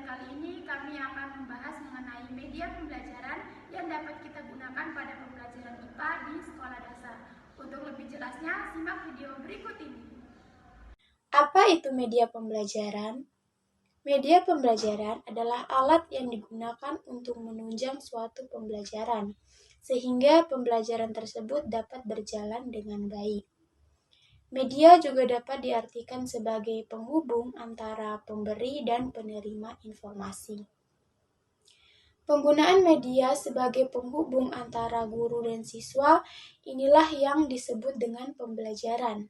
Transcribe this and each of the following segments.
kali ini kami akan membahas mengenai media pembelajaran yang dapat kita gunakan pada pembelajaran IPA di sekolah dasar. Untuk lebih jelasnya, simak video berikut ini. Apa itu media pembelajaran? Media pembelajaran adalah alat yang digunakan untuk menunjang suatu pembelajaran, sehingga pembelajaran tersebut dapat berjalan dengan baik. Media juga dapat diartikan sebagai penghubung antara pemberi dan penerima informasi. Penggunaan media sebagai penghubung antara guru dan siswa inilah yang disebut dengan pembelajaran.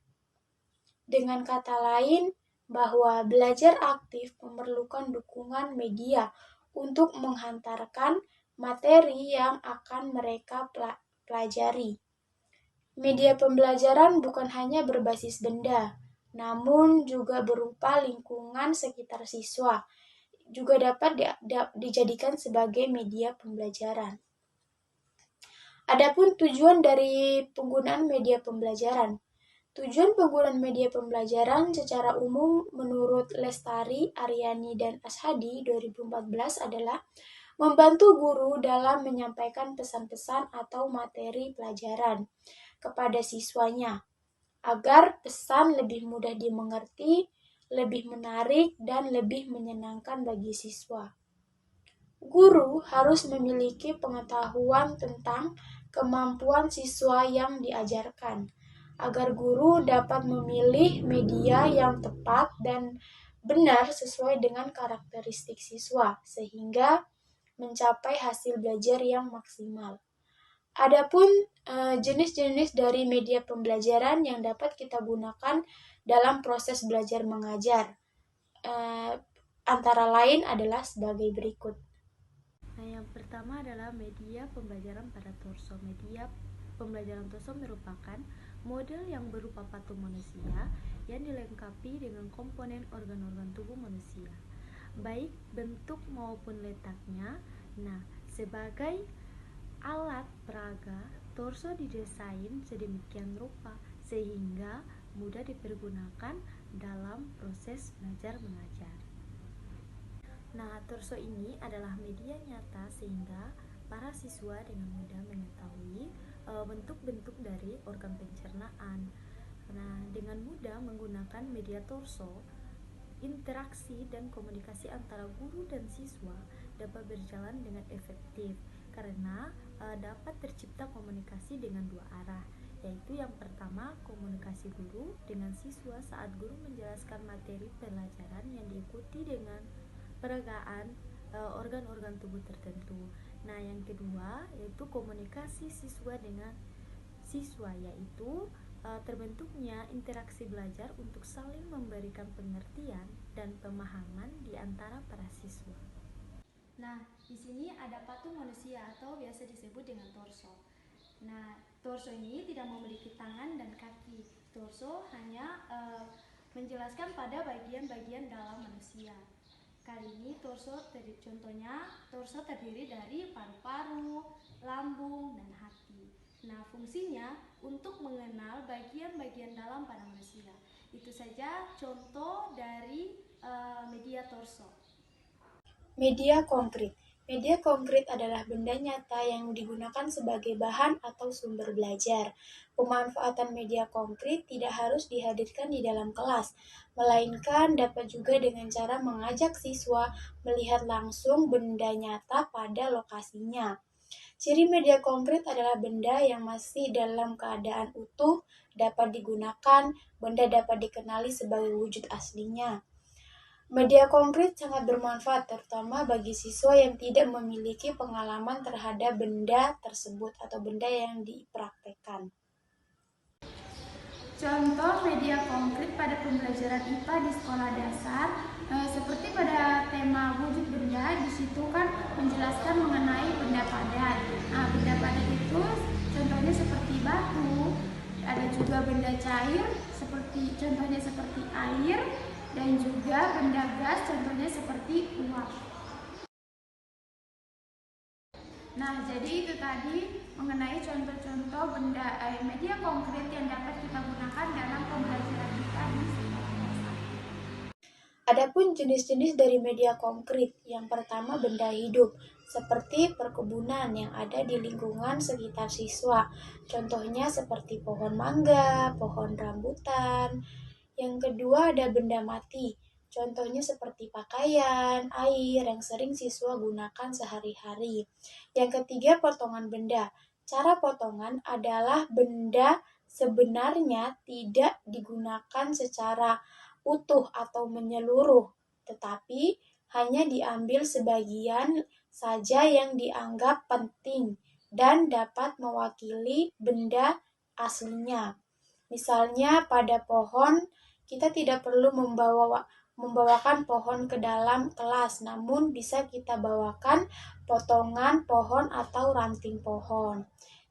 Dengan kata lain, bahwa belajar aktif memerlukan dukungan media untuk menghantarkan materi yang akan mereka pelajari. Media pembelajaran bukan hanya berbasis benda, namun juga berupa lingkungan sekitar siswa, juga dapat dijadikan sebagai media pembelajaran. Adapun tujuan dari penggunaan media pembelajaran. Tujuan penggunaan media pembelajaran secara umum menurut Lestari, Aryani, dan Ashadi 2014 adalah membantu guru dalam menyampaikan pesan-pesan atau materi pelajaran kepada siswanya, agar pesan lebih mudah dimengerti, lebih menarik, dan lebih menyenangkan bagi siswa. Guru harus memiliki pengetahuan tentang kemampuan siswa yang diajarkan, agar guru dapat memilih media yang tepat dan benar sesuai dengan karakteristik siswa, sehingga mencapai hasil belajar yang maksimal. Adapun jenis-jenis dari media pembelajaran yang dapat kita gunakan dalam proses belajar mengajar, antara lain adalah sebagai berikut. Nah, yang pertama adalah media pembelajaran pada torso. Media pembelajaran torso merupakan model yang berupa patung manusia yang dilengkapi dengan komponen organ-organ tubuh manusia, baik bentuk maupun letaknya. Nah, sebagai alat peraga, torso didesain sedemikian rupa sehingga mudah dipergunakan dalam proses belajar mengajar. Nah, torso ini adalah media nyata sehingga para siswa dengan mudah mengetahui bentuk-bentuk dari organ pencernaan. Nah, dengan mudah menggunakan media torso, interaksi dan komunikasi antara guru dan siswa dapat berjalan dengan efektif karena dapat tercipta komunikasi dengan dua arah, yaitu yang pertama komunikasi guru dengan siswa saat guru menjelaskan materi pelajaran yang diikuti dengan peragaan organ-organ tubuh tertentu. Nah, yang kedua yaitu komunikasi siswa dengan siswa, yaitu terbentuknya interaksi belajar untuk saling memberikan pengertian dan pemahaman di antara para siswa. Nah, di sini ada patung manusia atau biasa disebut dengan torso. Nah, torso ini tidak memiliki tangan dan kaki. Torso hanya menjelaskan pada bagian-bagian dalam manusia. Kali ini contohnya torso terdiri dari paru-paru, lambung, dan hati. Nah, fungsinya untuk mengenal bagian-bagian dalam pada manusia. Itu saja contoh dari media torso. Media konkret. Media konkret adalah benda nyata yang digunakan sebagai bahan atau sumber belajar. Pemanfaatan media konkret tidak harus dihadirkan di dalam kelas, melainkan dapat juga dengan cara mengajak siswa melihat langsung benda nyata pada lokasinya. Ciri media konkret adalah benda yang masih dalam keadaan utuh, dapat digunakan, benda dapat dikenali sebagai wujud aslinya. Media konkret sangat bermanfaat terutama bagi siswa yang tidak memiliki pengalaman terhadap benda tersebut atau benda yang dipraktekkan. Contoh media konkret pada pembelajaran IPA di sekolah dasar, seperti pada tema wujud benda, di situ kan menjelaskan mengenai benda padat. Nah, benda padat itu contohnya seperti batu, ada juga benda cair, contohnya seperti air, dan juga benda gas, contohnya seperti uap. Nah, jadi itu tadi mengenai contoh-contoh media konkret yang dapat kita gunakan dalam pembelajaran kita di sekolah dasar. Adapun jenis-jenis dari media konkret, yang pertama benda hidup, seperti perkebunan yang ada di lingkungan sekitar siswa. Contohnya seperti pohon mangga, pohon rambutan. Yang kedua ada benda mati, contohnya seperti pakaian, air yang sering siswa gunakan sehari-hari. Yang ketiga potongan benda. Cara potongan adalah benda sebenarnya tidak digunakan secara utuh atau menyeluruh, tetapi hanya diambil sebagian saja yang dianggap penting dan dapat mewakili benda aslinya. Misalnya pada pohon, kita tidak perlu membawakan pohon ke dalam kelas, namun bisa kita bawakan potongan pohon atau ranting pohon.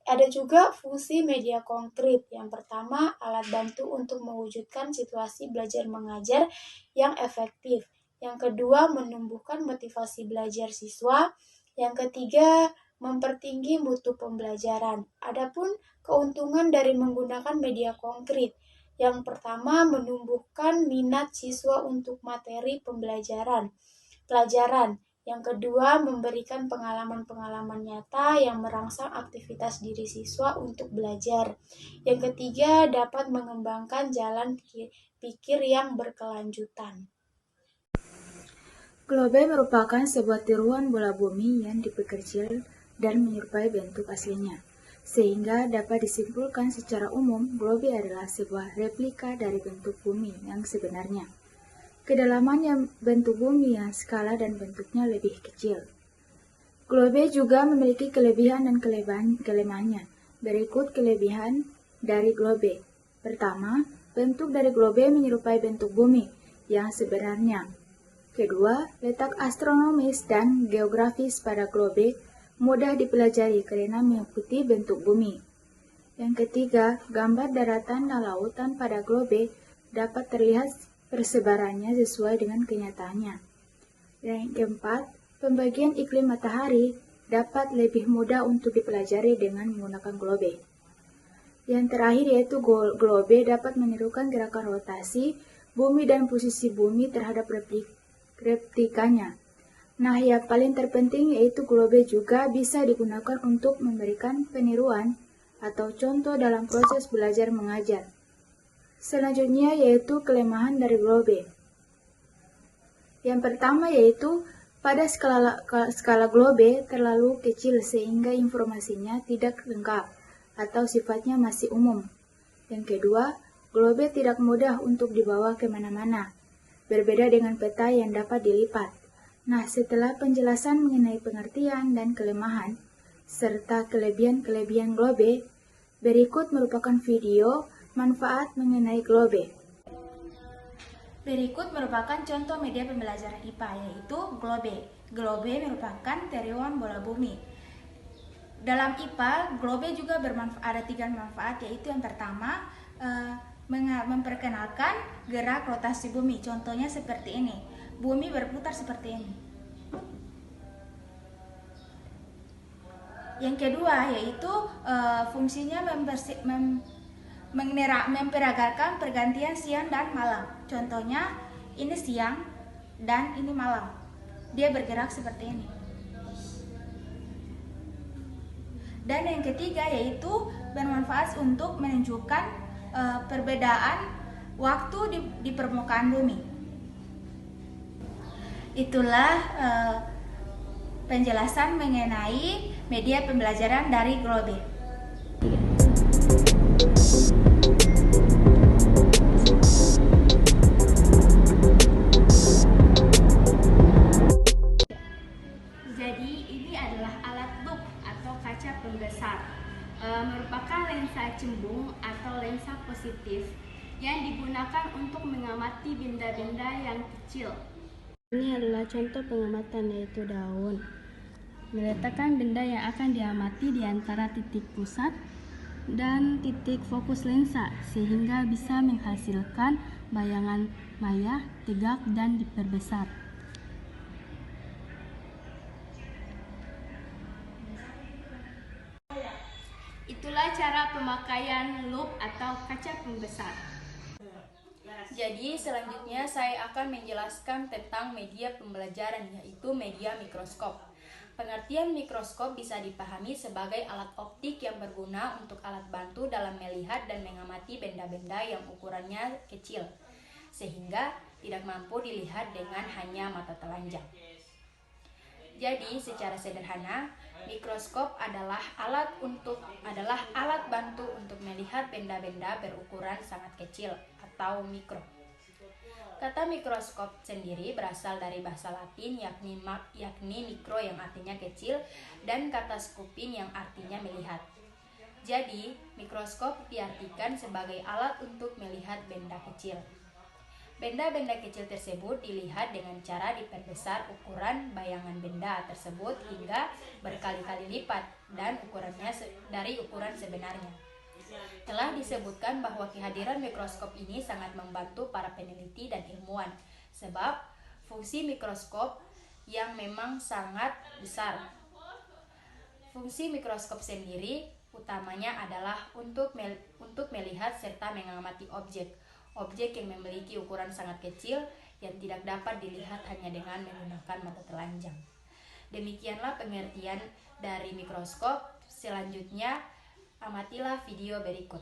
Ada juga fungsi media konkret. Yang pertama, alat bantu untuk mewujudkan situasi belajar mengajar yang efektif. Yang kedua, menumbuhkan motivasi belajar siswa. Yang ketiga, mempertinggi mutu pembelajaran. Adapun keuntungan dari menggunakan media konkret. Yang pertama, menumbuhkan minat siswa untuk materi pelajaran. Yang kedua, memberikan pengalaman-pengalaman nyata yang merangsang aktivitas diri siswa untuk belajar. Yang ketiga, dapat mengembangkan jalan pikir yang berkelanjutan. Globe merupakan sebuah tiruan bola bumi yang diperkecil dan menyerupai bentuk aslinya, sehingga dapat disimpulkan secara umum globe adalah sebuah replika dari bentuk bumi yang sebenarnya. Kedalaman yang bentuk bumi yang skala dan bentuknya lebih kecil. Globe juga memiliki kelebihan dan kelemahannya. Berikut kelebihan dari globe. Pertama, bentuk dari globe menyerupai bentuk bumi yang sebenarnya. Kedua, letak astronomis dan geografis pada globe mudah dipelajari karena mengikuti bentuk bumi. Yang ketiga, gambar daratan dan lautan pada globe dapat terlihat persebarannya sesuai dengan kenyataannya. Yang keempat, pembagian iklim matahari dapat lebih mudah untuk dipelajari dengan menggunakan globe. Yang terakhir yaitu globe dapat menirukan gerakan rotasi bumi dan posisi bumi terhadap replikanya. Nah, yang paling terpenting yaitu globe juga bisa digunakan untuk memberikan peniruan atau contoh dalam proses belajar mengajar. Selanjutnya yaitu kelemahan dari globe. Yang pertama yaitu pada skala globe terlalu kecil sehingga informasinya tidak lengkap atau sifatnya masih umum. Yang kedua, globe tidak mudah untuk dibawa kemana-mana, berbeda dengan peta yang dapat dilipat. Nah, setelah penjelasan mengenai pengertian dan kelemahan, serta kelebihan-kelebihan globe, berikut merupakan video manfaat mengenai globe. Berikut merupakan contoh media pembelajaran IPA, yaitu globe. Globe merupakan tiruan bola bumi. Dalam IPA, globe juga ada 3 manfaat, yaitu yang pertama, memperkenalkan gerak rotasi bumi. Contohnya seperti ini, bumi berputar seperti ini. Yang kedua, yaitu fungsinya memperagakan pergantian siang dan malam. Contohnya, ini siang dan ini malam. Dia bergerak seperti ini. Dan yang ketiga yaitu bermanfaat untuk menunjukkan perbedaan waktu di permukaan bumi. Itulah penjelasan mengenai media pembelajaran dari globe. Jadi ini adalah alat loop atau kaca pembesar, merupakan lensa cembung atau lensa positif yang digunakan untuk mengamati benda-benda yang kecil. Ini adalah contoh pengamatan, yaitu daun. Meletakkan benda yang akan diamati di antara titik pusat dan titik fokus lensa sehingga bisa menghasilkan bayangan maya, tegak, dan diperbesar. Itulah cara pemakaian loop atau kaca pembesar. Jadi selanjutnya saya akan menjelaskan tentang media pembelajaran, yaitu media mikroskop. Pengertian mikroskop bisa dipahami sebagai alat optik yang berguna untuk alat bantu dalam melihat dan mengamati benda-benda yang ukurannya kecil, sehingga tidak mampu dilihat dengan hanya mata telanjang. Jadi secara sederhana, mikroskop adalah alat bantu untuk melihat benda-benda berukuran sangat kecil atau mikro. Kata mikroskop sendiri berasal dari bahasa Latin yakni mikro yang artinya kecil dan kata skupin yang artinya melihat. Jadi, mikroskop diartikan sebagai alat untuk melihat benda kecil. Benda-benda kecil tersebut dilihat dengan cara diperbesar ukuran bayangan benda tersebut hingga berkali-kali lipat dan ukurannya dari ukuran sebenarnya. Telah disebutkan bahwa kehadiran mikroskop ini sangat membantu para peneliti dan ilmuwan, sebab fungsi mikroskop yang memang sangat besar. Fungsi mikroskop sendiri utamanya adalah untuk melihat serta mengamati objek yang memiliki ukuran sangat kecil yang tidak dapat dilihat hanya dengan menggunakan mata telanjang. Demikianlah pengertian dari mikroskop. Selanjutnya, amatilah video berikut.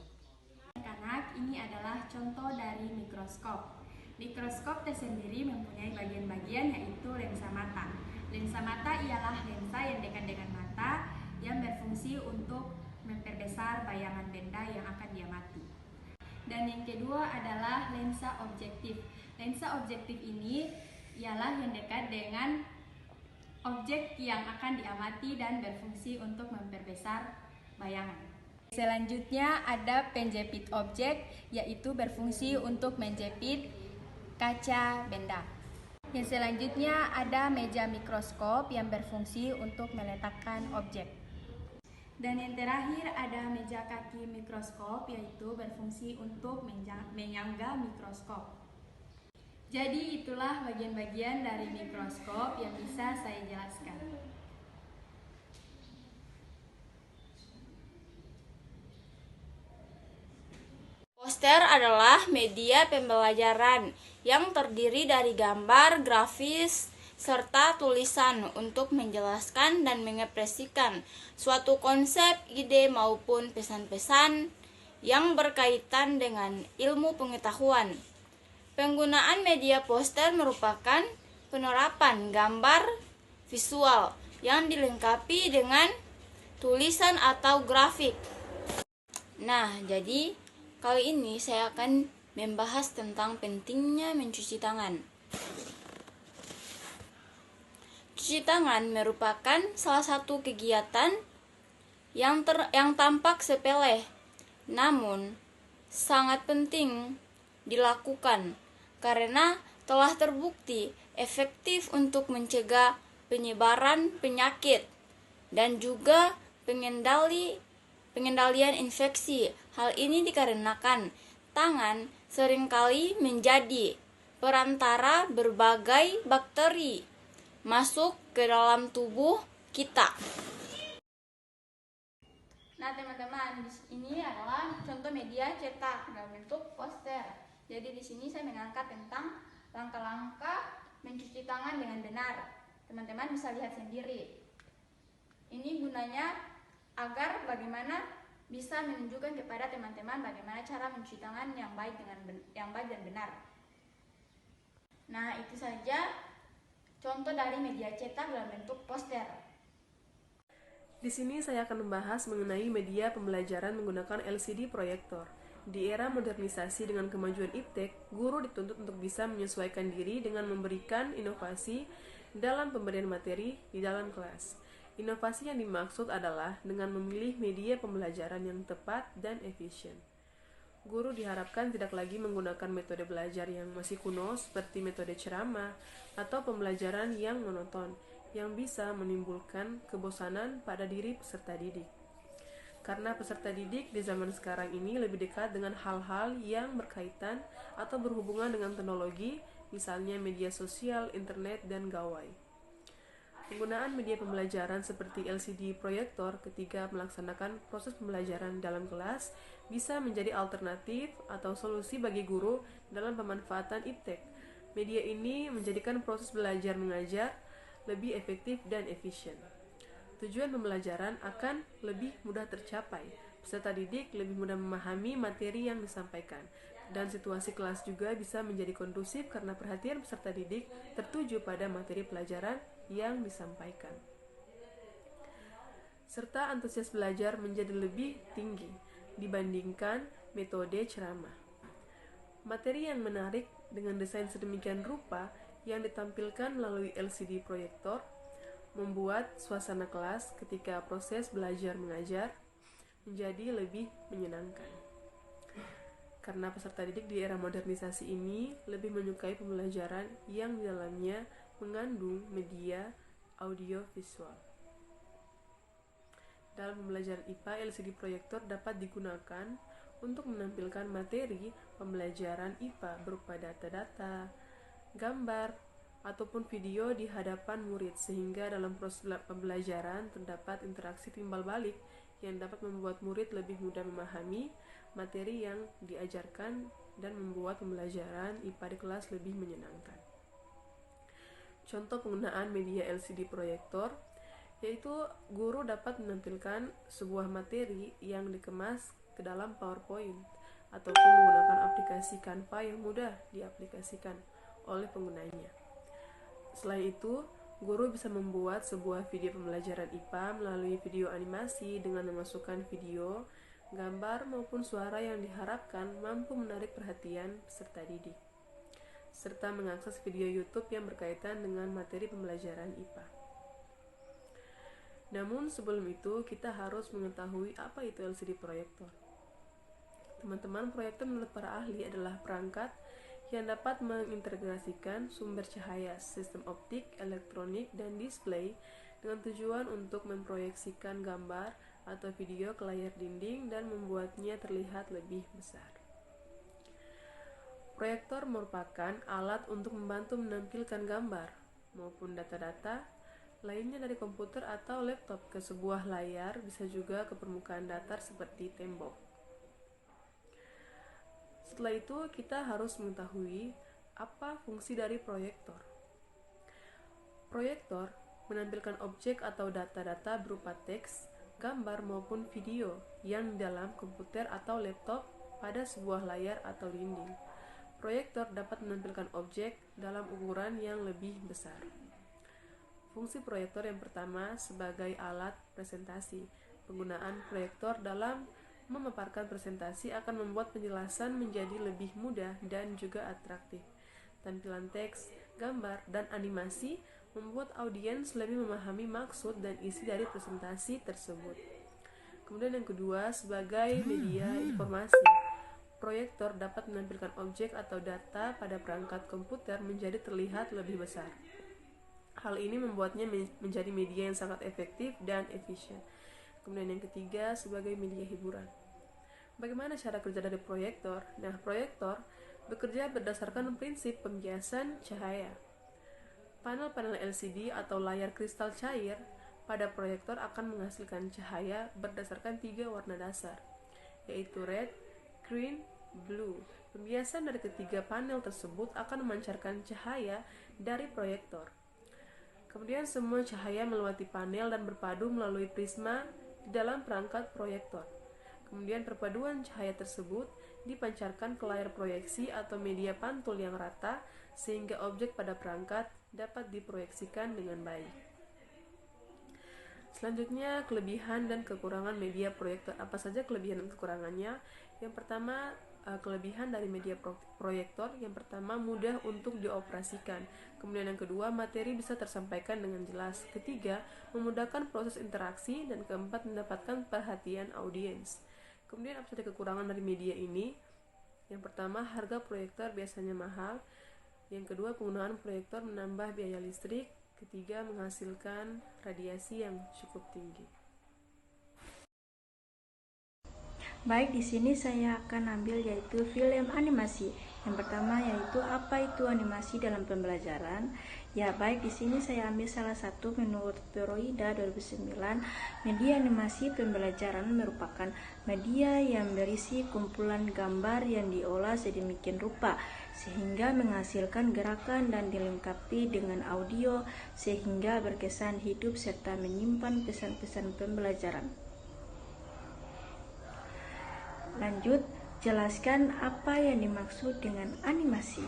Anak-anak, ini adalah contoh dari mikroskop. Mikroskop tersendiri mempunyai bagian-bagian yaitu lensa mata. Lensa mata ialah lensa yang dekat dengan mata yang berfungsi untuk memperbesar bayangan benda yang akan diamati. Dan yang kedua adalah lensa objektif. Lensa objektif ini ialah yang dekat dengan objek yang akan diamati dan berfungsi untuk memperbesar bayangan. Selanjutnya ada penjepit objek, yaitu berfungsi untuk menjepit kaca benda. Yang selanjutnya ada meja mikroskop yang berfungsi untuk meletakkan objek. Dan yang terakhir ada meja kaki mikroskop, yaitu berfungsi untuk menyangga mikroskop. Jadi itulah bagian-bagian dari mikroskop yang bisa saya jelaskan. Poster adalah media pembelajaran yang terdiri dari gambar, grafis, serta tulisan untuk menjelaskan dan mengekspresikan suatu konsep, ide maupun pesan-pesan yang berkaitan dengan ilmu pengetahuan. Penggunaan media poster merupakan penerapan gambar visual yang dilengkapi dengan tulisan atau grafik. Nah, jadi kali ini saya akan membahas tentang pentingnya mencuci tangan. Cuci tangan merupakan salah satu kegiatan yang tampak sepele, namun sangat penting dilakukan karena telah terbukti efektif untuk mencegah penyebaran penyakit dan juga pengendalian infeksi. Hal ini dikarenakan tangan seringkali menjadi perantara berbagai bakteri masuk ke dalam tubuh kita. Nah teman-teman, ini adalah contoh media cetak dalam bentuk poster. Jadi di sini saya mengangkat tentang langkah-langkah mencuci tangan dengan benar. Teman-teman bisa lihat sendiri. Ini gunanya agar bagaimana bisa menunjukkan kepada teman-teman bagaimana cara mencuci tangan yang baik dan benar. Nah, itu saja contoh dari media cetak dalam bentuk poster. Di sini saya akan membahas mengenai media pembelajaran menggunakan LCD proyektor. Di era modernisasi dengan kemajuan iptek, guru dituntut untuk bisa menyesuaikan diri dengan memberikan inovasi dalam pemberian materi di dalam kelas. Inovasi yang dimaksud adalah dengan memilih media pembelajaran yang tepat dan efisien. Guru diharapkan tidak lagi menggunakan metode belajar yang masih kuno seperti metode ceramah atau pembelajaran yang monoton, yang bisa menimbulkan kebosanan pada diri peserta didik. Karena peserta didik di zaman sekarang ini lebih dekat dengan hal-hal yang berkaitan atau berhubungan dengan teknologi, misalnya media sosial, internet, dan gawai. Penggunaan media pembelajaran seperti LCD proyektor ketika melaksanakan proses pembelajaran dalam kelas bisa menjadi alternatif atau solusi bagi guru dalam pemanfaatan iptek. Media ini menjadikan proses belajar mengajar lebih efektif dan efisien. Tujuan pembelajaran akan lebih mudah tercapai. Peserta didik lebih mudah memahami materi yang disampaikan, dan situasi kelas juga bisa menjadi kondusif karena perhatian peserta didik tertuju pada materi pelajaran yang disampaikan. Serta antusias belajar menjadi lebih tinggi dibandingkan metode ceramah. Materi yang menarik dengan desain sedemikian rupa yang ditampilkan melalui LCD proyektor membuat suasana kelas ketika proses belajar mengajar menjadi lebih menyenangkan. Karena peserta didik di era modernisasi ini lebih menyukai pembelajaran yang di dalamnya mengandung media audio visual. Dalam pembelajaran IPA, LCD proyektor dapat digunakan untuk menampilkan materi pembelajaran IPA berupa data-data, gambar, ataupun video di hadapan murid, sehingga dalam proses pembelajaran terdapat interaksi timbal balik yang dapat membuat murid lebih mudah memahami materi yang diajarkan dan membuat pembelajaran IPA di kelas lebih menyenangkan. Contoh penggunaan media LCD proyektor yaitu guru dapat menampilkan sebuah materi yang dikemas ke dalam PowerPoint ataupun menggunakan aplikasi Canva yang mudah diaplikasikan oleh penggunanya. Selain itu, guru bisa membuat sebuah video pembelajaran IPA melalui video animasi dengan memasukkan video, gambar maupun suara yang diharapkan mampu menarik perhatian peserta didik, serta mengakses video YouTube yang berkaitan dengan materi pembelajaran IPA. Namun sebelum itu, kita harus mengetahui apa itu LCD proyektor. Teman-teman, proyektor menurut para ahli adalah perangkat yang dapat mengintegrasikan sumber cahaya, sistem optik, elektronik, dan display dengan tujuan untuk memproyeksikan gambar atau video ke layar dinding dan membuatnya terlihat lebih besar. Proyektor merupakan alat untuk membantu menampilkan gambar maupun data-data lainnya dari komputer atau laptop ke sebuah layar, bisa juga ke permukaan datar seperti tembok. Setelah itu, kita harus mengetahui apa fungsi dari proyektor. Proyektor menampilkan objek atau data-data berupa teks, gambar maupun video yang dalam komputer atau laptop pada sebuah layar atau dinding. Proyektor dapat menampilkan objek dalam ukuran yang lebih besar. Fungsi proyektor yang pertama sebagai alat presentasi. Penggunaan proyektor dalam memaparkan presentasi akan membuat penjelasan menjadi lebih mudah dan juga atraktif. Tampilan teks, gambar, dan animasi membuat audiens lebih memahami maksud dan isi dari presentasi tersebut. Kemudian yang kedua, sebagai media informasi. Proyektor dapat menampilkan objek atau data pada perangkat komputer menjadi terlihat lebih besar. Hal ini membuatnya menjadi media yang sangat efektif dan efisien. Kemudian yang ketiga, sebagai media hiburan. Bagaimana cara kerja dari proyektor? Nah, proyektor bekerja berdasarkan prinsip pembiasan cahaya. Panel-panel LCD atau layar kristal cair pada proyektor akan menghasilkan cahaya berdasarkan 3 warna dasar, yaitu red, green, blue. Pembiasan dari ketiga panel tersebut akan memancarkan cahaya dari proyektor. Kemudian semua cahaya melewati panel dan berpadu melalui prisma di dalam perangkat proyektor. Kemudian perpaduan cahaya tersebut dipancarkan ke layar proyeksi atau media pantul yang rata sehingga objek pada perangkat dapat diproyeksikan dengan baik. Selanjutnya, kelebihan dan kekurangan media proyektor. Apa saja kelebihan dan kekurangannya? Yang pertama, kelebihan dari media proyektor. Yang pertama, mudah untuk dioperasikan. Kemudian yang kedua, materi bisa tersampaikan dengan jelas. Ketiga, memudahkan proses interaksi. Dan keempat, mendapatkan perhatian audiens. Kemudian apa saja kekurangan dari media ini? Yang pertama, harga proyektor biasanya mahal. Yang kedua, penggunaan proyektor menambah biaya listrik. Ketiga, menghasilkan radiasi yang cukup tinggi. Baik, di sini saya akan ambil yaitu film animasi. Yang pertama yaitu apa itu animasi dalam pembelajaran. Ya, baik, di sini saya ambil salah satu menurut Peroida 2009. Media animasi pembelajaran merupakan media yang berisi kumpulan gambar yang diolah sedemikian rupa sehingga menghasilkan gerakan dan dilengkapi dengan audio sehingga berkesan hidup serta menyimpan pesan-pesan pembelajaran. Lanjut, jelaskan apa yang dimaksud dengan animasi.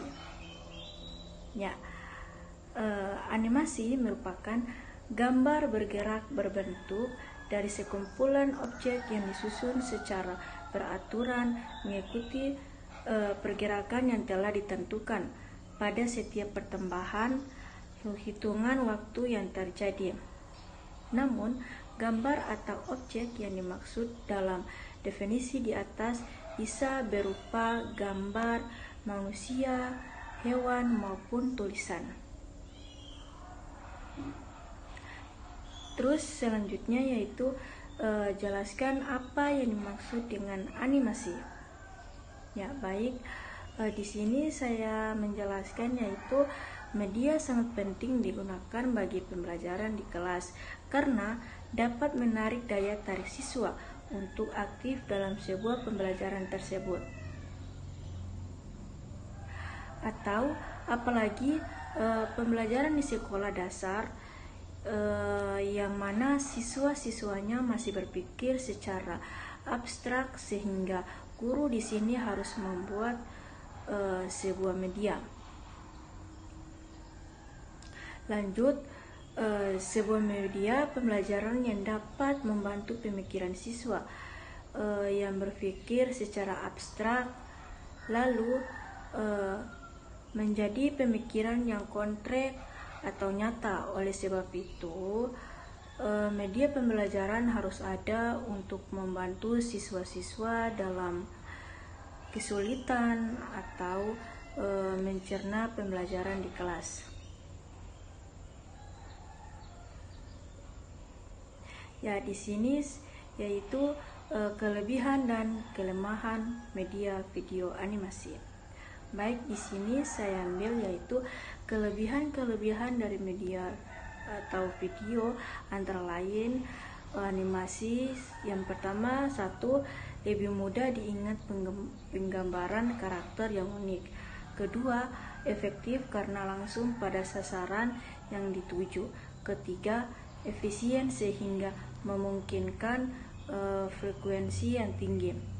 Ya, animasi merupakan gambar bergerak berbentuk dari sekumpulan objek yang disusun secara beraturan mengikuti pergerakan yang telah ditentukan pada setiap pertambahan hitungan waktu yang terjadi. Namun, gambar atau objek yang dimaksud dalam definisi di atas bisa berupa gambar manusia, hewan, maupun tulisan. Terus selanjutnya yaitu jelaskan apa yang dimaksud dengan animasi. Ya, baik, di sini saya menjelaskan yaitu media sangat penting digunakan bagi pembelajaran di kelas karena dapat menarik daya tarik siswa untuk aktif dalam sebuah pembelajaran tersebut. Atau apalagi pembelajaran di sekolah dasar yang mana siswa-siswanya masih berpikir secara abstrak sehingga guru di sini harus membuat sebuah media. Lanjut, sebuah media pembelajaran yang dapat membantu pemikiran siswa yang berpikir secara abstrak lalu menjadi pemikiran yang konkret atau nyata. Oleh sebab itu, media pembelajaran harus ada untuk membantu siswa-siswa dalam kesulitan atau mencerna pembelajaran di kelas. Ya, di sini yaitu kelebihan dan kelemahan media video animasi. Baik, di sini saya ambil yaitu kelebihan-kelebihan dari media atau video antara lain animasi. Yang pertama, satu, lebih mudah diingat penggambaran karakter yang unik. Kedua, efektif karena langsung pada sasaran yang dituju. Ketiga, efisien sehingga memungkinkan frekuensi yang tinggi.